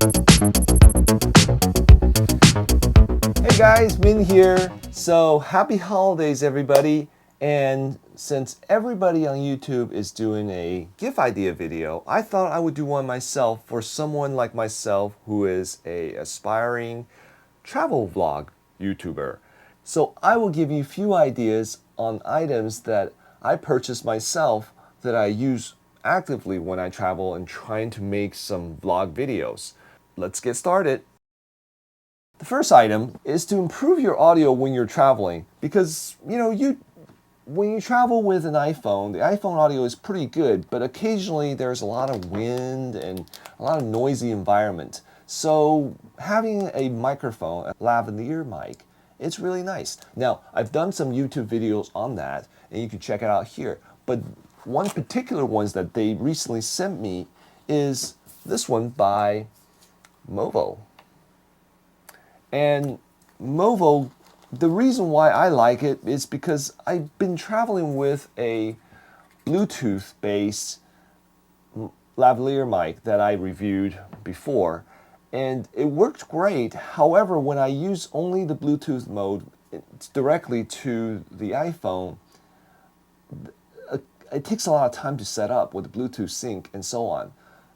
Hey guys, Min here. So happy holidays everybody. And since everybody on YouTube is doing a GIF idea video, I thought I would do one myself for someone like myself who is a aspiring travel vlog YouTuber. So I will give you a few ideas on items that I purchased myself that I use actively when I travel and trying to make some vlog videos. Let's get started. The first item is to improve your audio when you're traveling because when you travel with an iPhone, the iPhone audio is pretty good, but occasionally there's a lot of wind and a lot of noisy environment. So having a microphone, a lavalier mic, it's really nice. Now, I've done some YouTube videos on that and you can check it out here. But one particular ones that they recently sent me is this one by Movo. And Movo, the reason why I like it is because I've been traveling with a Bluetooth-based lavalier mic that I reviewed before, and it worked great. However, when I use only the Bluetooth mode directly to the iPhone, it takes a lot of time to set up with the Bluetooth sync and so on.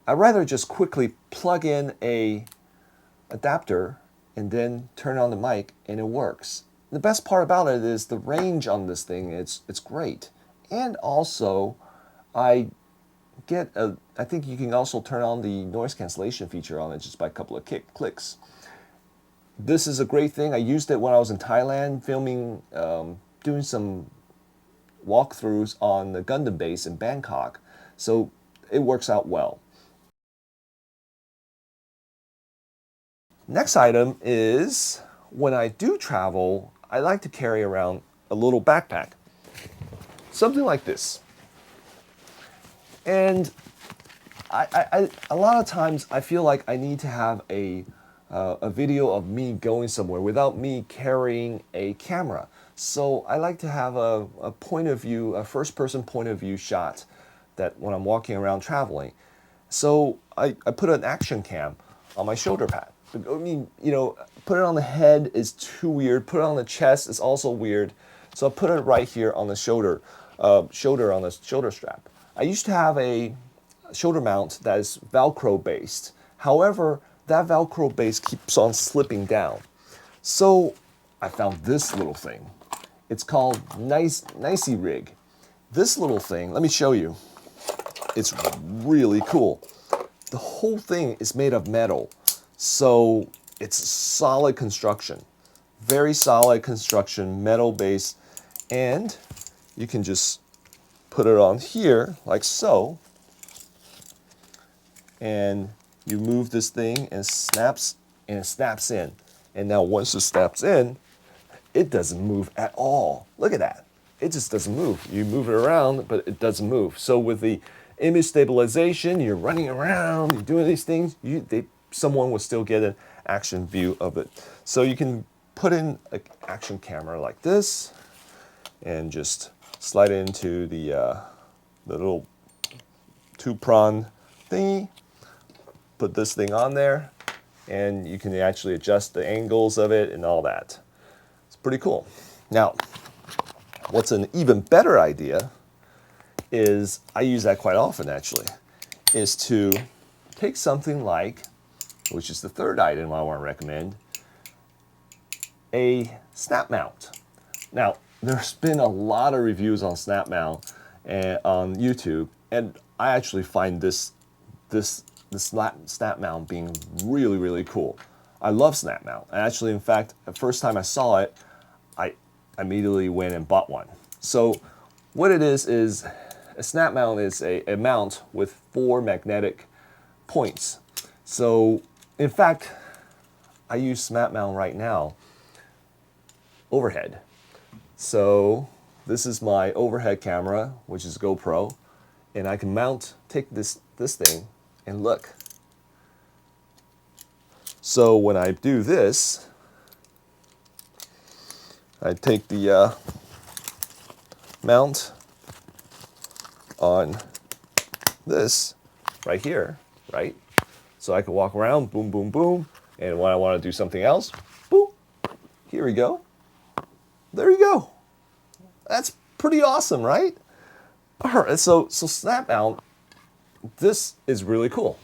I'd rather just quickly plug in a adapter and then turn on the mic and it works. The best part about it is the range on this thing, it's great. And also, I think you can also turn on the noise cancellation feature on it just by a couple of clicks. This is a great thing. I used it when I was in Thailand filming, doing some walkthroughs on the Gundam base in Bangkok. So it works out well. Next item is, when I do travel, I like to carry around a little backpack. Something like this. And a lot of times I feel like I need to have a video of me going somewhere without me carrying a camera. So I like to have a point of view, a first-person point of view shot that when I'm walking around traveling. So I put an action cam on my shoulder pad. I mean, put it on the head is too weird. Put it on the chest is also weird. So I put it right here on the shoulder on the shoulder strap. I used to have a shoulder mount that is Velcro based. However, that Velcro base keeps on slipping down. So I found this little thing. It's called Nicey Rig. This little thing, let me show you. It's really cool. The whole thing is made of metal. So it's solid construction, very solid construction, metal base, and you can just put it on here like so, and you move this thing and it snaps in. And now once it snaps in, it doesn't move at all. Look at that. It just doesn't move. You move it around, but it doesn't move. So with the image stabilization, you're running around, you're doing these things, someone will still get an action view of it. So you can put in an action camera like this and just slide it into the little two-prong thingy. Put this thing on there and you can actually adjust the angles of it and all that. It's pretty cool. Now, what's an even better idea is, I use that quite often actually, is to take something like, which is the third item I want to recommend, a Snapmount. Now, there's been a lot of reviews on Snapmount and on YouTube, and I actually find this Snapmount being really, really cool. I love Snapmount. And actually, in fact, the first time I saw it, I immediately went and bought one. So what it is a Snapmount is a mount with 4 magnetic points. So in fact, I use Snapmount right now overhead. So this is my overhead camera, which is GoPro, and I can take this thing and look. So when I do this, I take the mount on this right here, right? So I can walk around, boom, boom, boom. And when I want to do something else, boom, here we go. There you go. That's pretty awesome, right? All right, so Snapmount, this is really cool.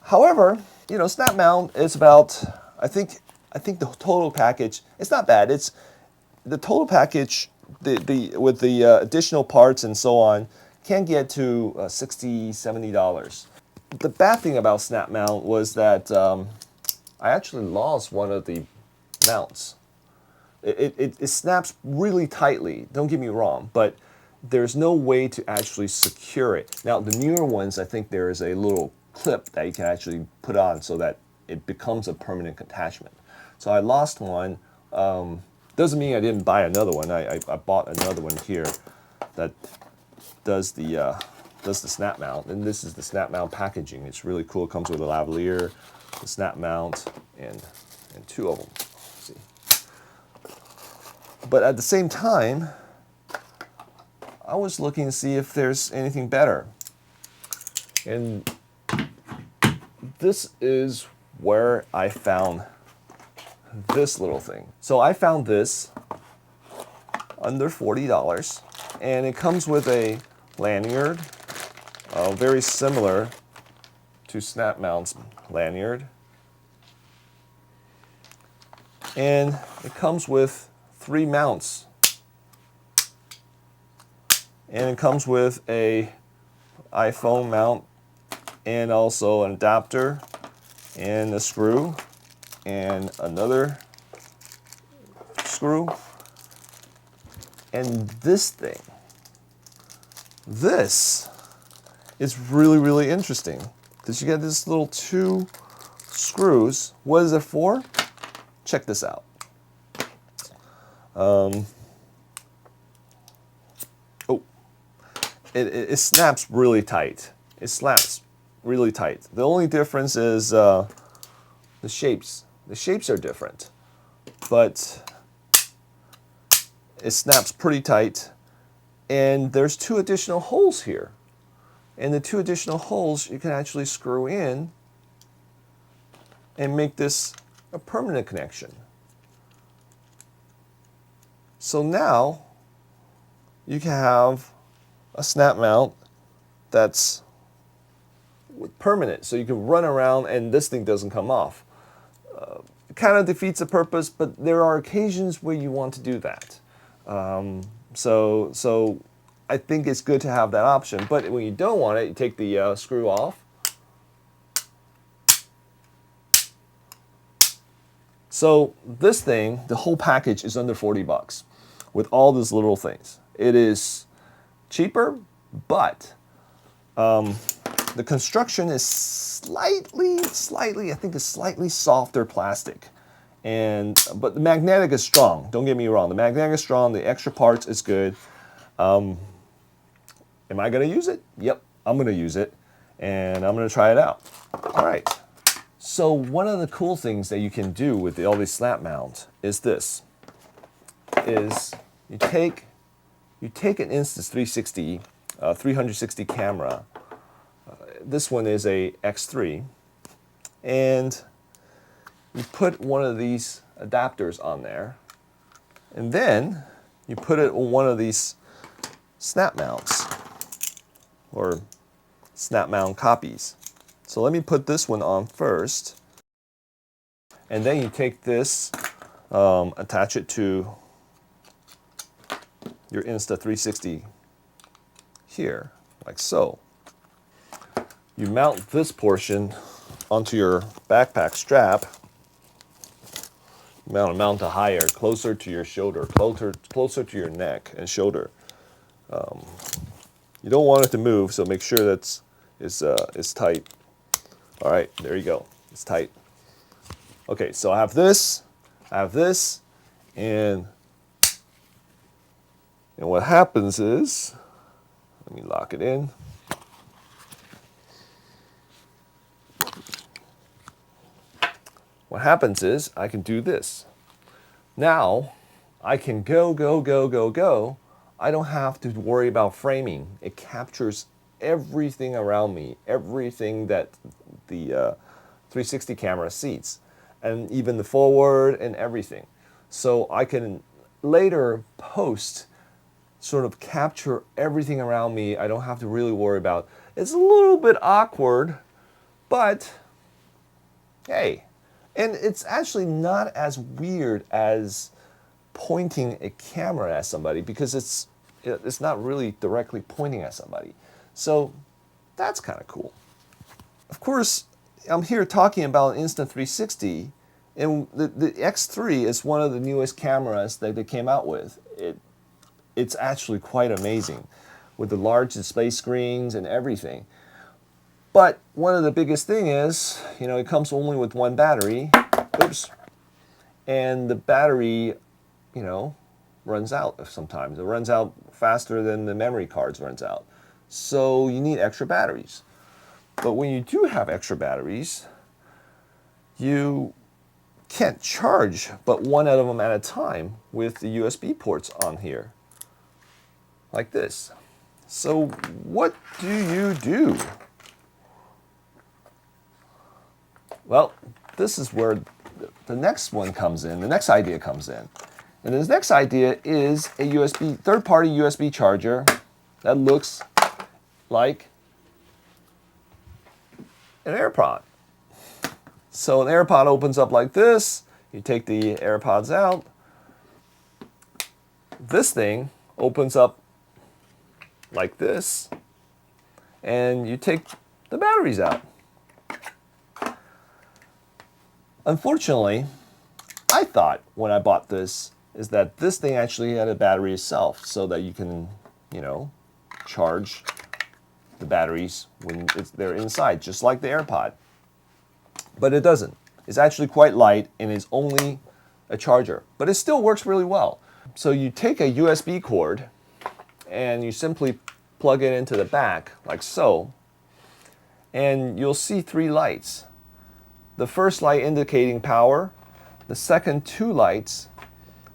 However, you know, Snapmount is about, I think the total package, it's not bad. It's the total package, with the additional parts and so on, can get to $60, $70. The bad thing about Snapmount was that I actually lost one of the mounts. It snaps really tightly, don't get me wrong, but there's no way to actually secure it. Now, the newer ones, I think there is a little clip that you can actually put on so that it becomes a permanent attachment. So I lost one. Doesn't mean I didn't buy another one. I bought another one here that does the snap mount, and this is the snap mount packaging. It's really cool. It comes with a lavalier, the snap mount, and two of them. Let's see. But at the same time, I was looking to see if there's anything better. And this is where I found this little thing. So I found this under $40, and it comes with a lanyard, very similar to Snapmount's lanyard. And it comes with 3 mounts. And it comes with a iPhone mount and also an adapter and a screw and another screw. And this thing, this is really, really interesting. Because you get this little 2 screws. What is it for? Check this out. It snaps really tight. It snaps really tight. The only difference is the shapes. The shapes are different, but it snaps pretty tight. And there's 2 additional holes here. And the 2 additional holes you can actually screw in and make this a permanent connection. So now you can have a snap mount that's permanent, so you can run around and this thing doesn't come off. It kind of defeats the purpose, but there are occasions where you want to do that. So I think it's good to have that option. But when you don't want it, you take the screw off. So this thing, the whole package is under $40 with all these little things. It is cheaper, but the construction is slightly, I think it's slightly softer plastic. But the magnetic is strong. Don't get me wrong. The magnetic is strong. The extra parts is good. Am I going to use it? Yep, I'm going to use it. And I'm going to try it out. All right. So one of the cool things that you can do with all these snap mounts is this. You take an Insta360 360 camera. This one is a X3, and you put one of these adapters on there, and then you put it on one of these snap mounts or snap mount copies. So let me put this one on first, and then you take this, attach it to your Insta360 here, like so. You mount this portion onto your backpack strap. You mount it higher, closer to your shoulder, closer to your neck and shoulder. You don't want it to move, so make sure that it's tight. All right, there you go. It's tight. Okay, so I have this, and what happens is, let me lock it in. What happens is I can do this. Now I can go. I don't have to worry about framing. It captures everything around me, everything that the 360 camera seats, and even the forward and everything. So I can later post, sort of capture everything around me. I don't have to really worry about. It's a little bit awkward, but hey, and it's actually not as weird as pointing a camera at somebody, because it's not really directly pointing at somebody. So that's kind of cool. Of course, I'm here talking about Insta360, and the X3 is one of the newest cameras that they came out with. It's actually quite amazing with the large display screens and everything. But one of the biggest thing is, it comes only with one battery. Oops. And the battery, runs out sometimes. It runs out faster than the memory cards runs out. So you need extra batteries. But when you do have extra batteries, you can't charge but one of them at a time with the USB ports on here, like this. So what do you do? Well, this is where the next one comes in, the next idea comes in. And this next idea is a third-party USB charger that looks like an AirPod. So an AirPod opens up like this. You take the AirPods out. This thing opens up like this, and you take the batteries out. Unfortunately, I thought when I bought this is that this thing actually had a battery itself, so that you can, charge the batteries when they're inside, just like the AirPod. But it doesn't. It's actually quite light, and it's only a charger, but it still works really well. So you take a USB cord and you simply plug it into the back like so, and you'll see three lights. The first light indicating power, the second two lights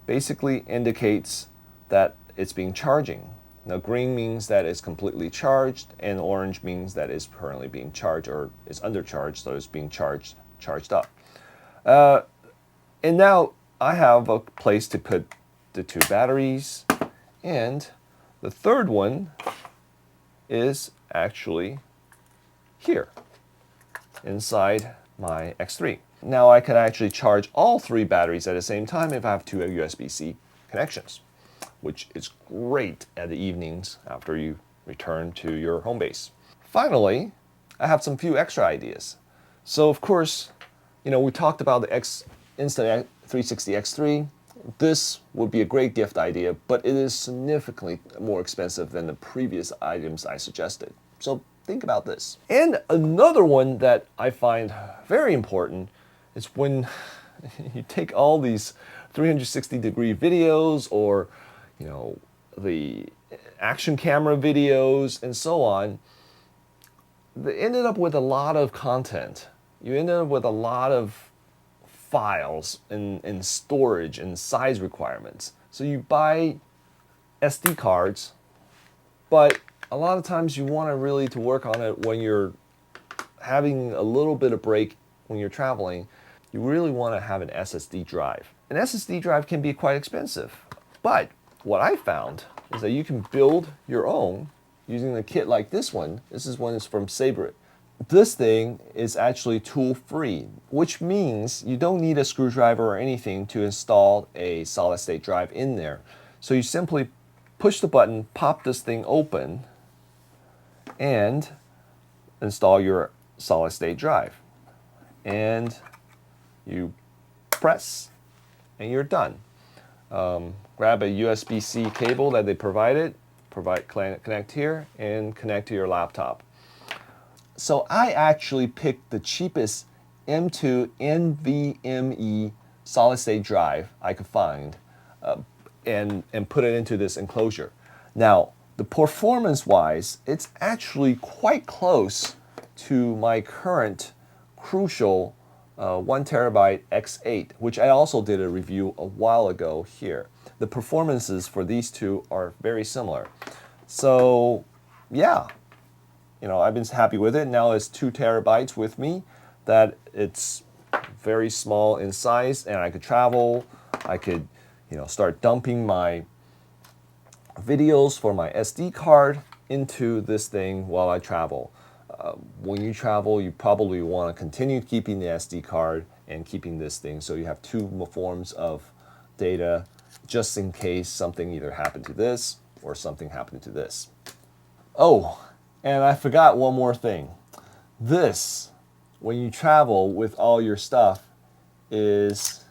basically indicates that it's being charging. Now green means that it's completely charged, and orange means that it's currently being charged or is undercharged, so it's being charged up. And now I have a place to put the two batteries, and the third one is actually here inside my X3. Now I can actually charge all three batteries at the same time if I have two USB-C connections, which is great at the evenings after you return to your home base. Finally, I have some few extra ideas. So of course, we talked about the Insta360 X3. This would be a great gift idea, but it is significantly more expensive than the previous items I suggested. So think about this. And another one that I find very important is when you take all these 360-degree videos, or the action camera videos and so on, they ended up with a lot of content. You ended up with a lot of files and storage and size requirements. So you buy SD cards, but a lot of times you want to work on it when you're having a little bit of break when you're traveling. You really want to have an SSD drive. An SSD drive can be quite expensive, but what I found is that you can build your own using a kit like this one. This one is from Sabre. This thing is actually tool-free, which means you don't need a screwdriver or anything to install a solid-state drive in there. So you simply push the button, pop this thing open, and install your solid-state drive. And you press, and you're done. Grab a USB-C cable that they provided, connect here, and connect to your laptop. So I actually picked the cheapest M2 NVMe solid-state drive I could find, and put it into this enclosure. Now, the performance-wise, it's actually quite close to my current Crucial 1 terabyte X8, which I also did a review a while ago here. The performances for these two are very similar. So yeah, I've been happy with it. Now it's 2 terabytes with me, that it's very small in size, and I could travel. I could, start dumping my videos for my SD card into this thing while I travel. When you travel, you probably want to continue keeping the SD card and keeping this thing, so you have 2 forms of data just in case something either happened to this or something happened to this. Oh, and I forgot one more thing. This, when you travel with all your stuff, this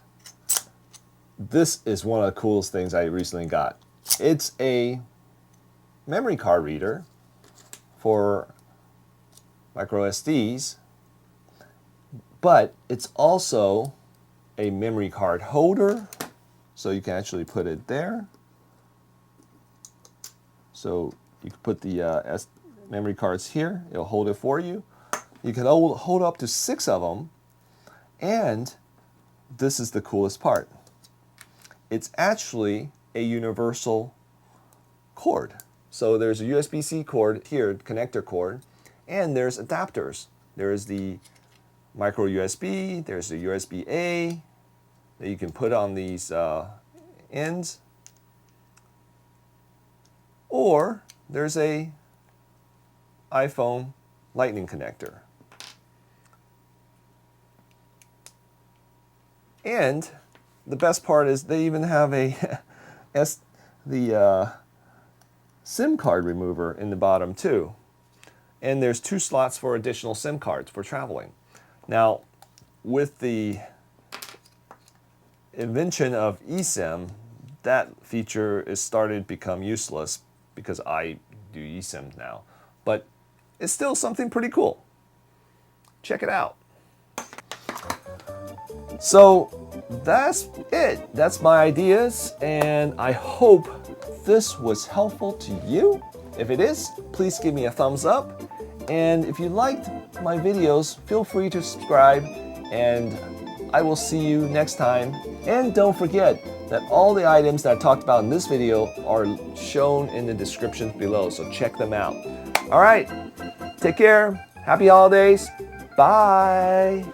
is one of the coolest things I recently got. It's a memory card reader for micro SDs, but it's also a memory card holder, so you can actually put it there. So you can put the memory cards here. It'll hold it for you. You can hold up to 6 of them, and this is the coolest part. It's actually a universal cord. So there's a USB-C cord here, connector cord, and there's adapters. There's the micro USB, there's the USB-A that you can put on these ends, or there's a iPhone Lightning connector. And the best part is they even have the SIM card remover in the bottom too. And there's 2 slots for additional SIM cards for traveling. Now, with the invention of eSIM, that feature is started to become useless because I do eSIM now. But it's still something pretty cool. Check it out. So that's it. That's my ideas, and I hope this was helpful to you. If it is, please give me a thumbs up. And if you liked my videos, feel free to subscribe, and I will see you next time. And don't forget that all the items that I talked about in this video are shown in the description below, so check them out. All right, take care. Happy holidays. Bye.